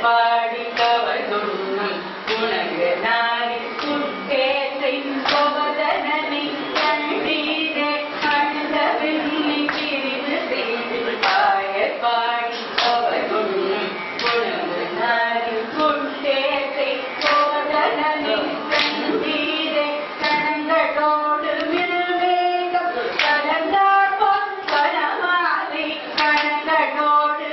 பாடி கவர்ந்துண்ணும் உனக்கு நாரி குட்டேற்றை கோபதனனை கண்டீரே அழுத வெண்ணை பிரிவு செய்து பாடி கவர்ந்துண்ணும் உனக்கு நாரி குட்டேற்றை கோபதனனை கண்டீரே கணங்களோடு மிருவேகம் கலந்தார் பொன் கணமாலை கணங்களோடு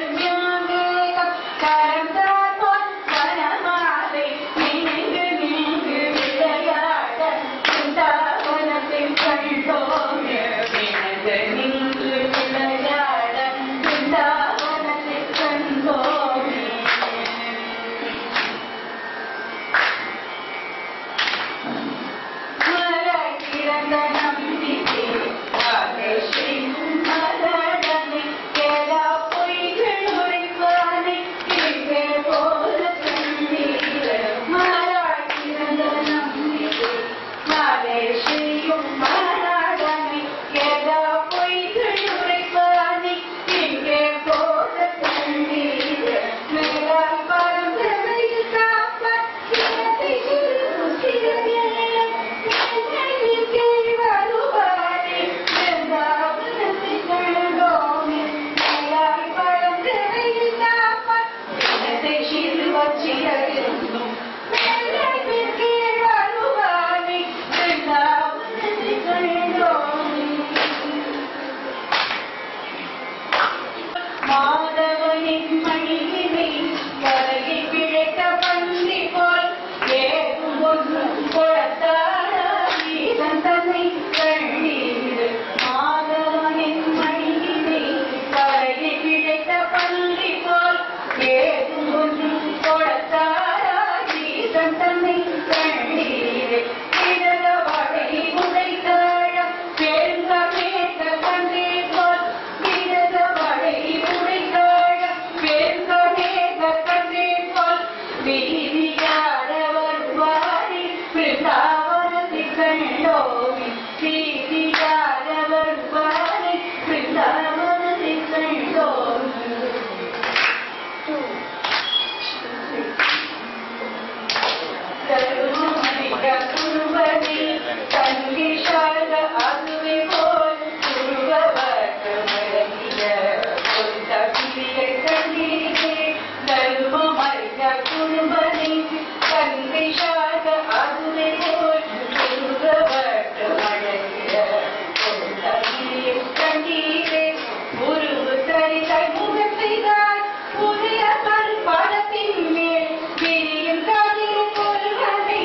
மாதவனின் மணியினை கரையை பிழைத்த பன்றி போல் ஏகும் ஒன்றும் கொடுத்தாரி தன்னை கண்டீர் மாதவனின் மணியினை கரையை பிழைத்த பன்றி போல் ஏகும் ஒன்றும் கொடுத்தாரி தன்னை கண்டீர் இடத வடை உடைத்தாழ பெருங்கமேக கண்டே போல் இடத வடை படத்தின் மேல் பிரியும் காதில் கொள்வதை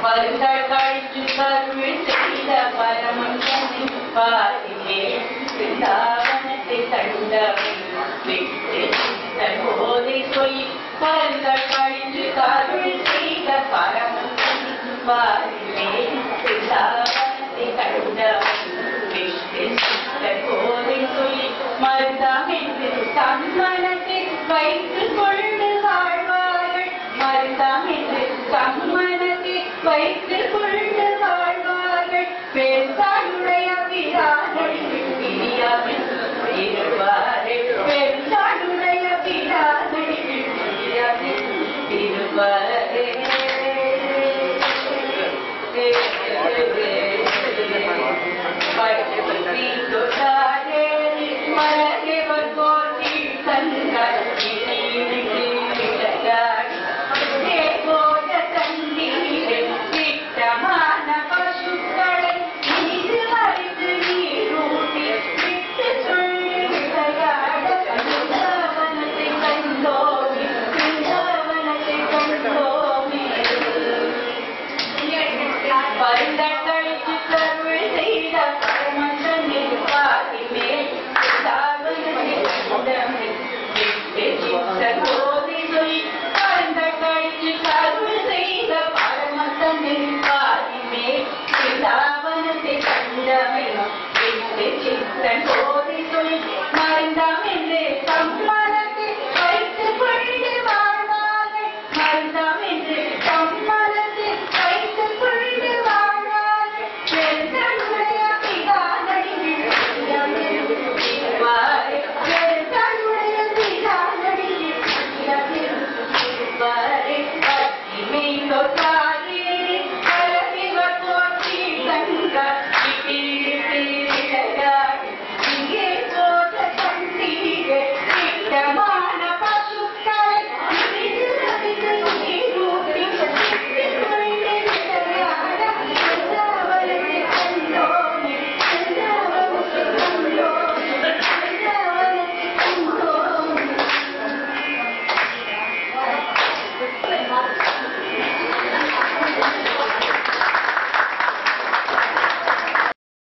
பருந்தாள் கழித்து கருள் செய்த பரமன் பாரிலே பிருந்தாவனத்தை தண்டவை விட்டு தற்போதை சொல்லி பருந்தாள் கழித்து கருள் செய்த பரமன் பாரிலே பிருந்தாவனத்தை தண்டவை விட்டு தற்போதை சொல்லி மருந்தாமென்று தம்மனத்தை வைத்துக் கொண்டு வாழ்வார்கள் மருந்தாமென்று தம்மனத்தை வைத்துக் கொண்டு வாழ்வார்கள் பெருந்தாளுடைய பிரானை பிரியாமல் இருவார்கள் பெருந்தாளுடைய பிரானை பிரியாமல் இருவார்கள் மலர்கேவர் கோட்டி கண்கள் போத தண்ணீரில் திட்டமான பசுக்களை நீர் அறிந்து நீரூட்டி விட்டு சொல்லி விளையாட பிருந்தாவனத்தை கண்டோமே பிருந்தாவனத்தை கண்டோமே பருந்தட்டழித்து கருள் செய்த பரமந்தனில் பாதிமே பிருந்தாவனத்தை கண்டமே விட்டு சித்தோதி சொல்லி பருந்தட்டழித்து கருள் செய்த பரமந்தனில் பாதிமே பிருந்தாவனத்தை கண்டமே விட்டு சித்தோதி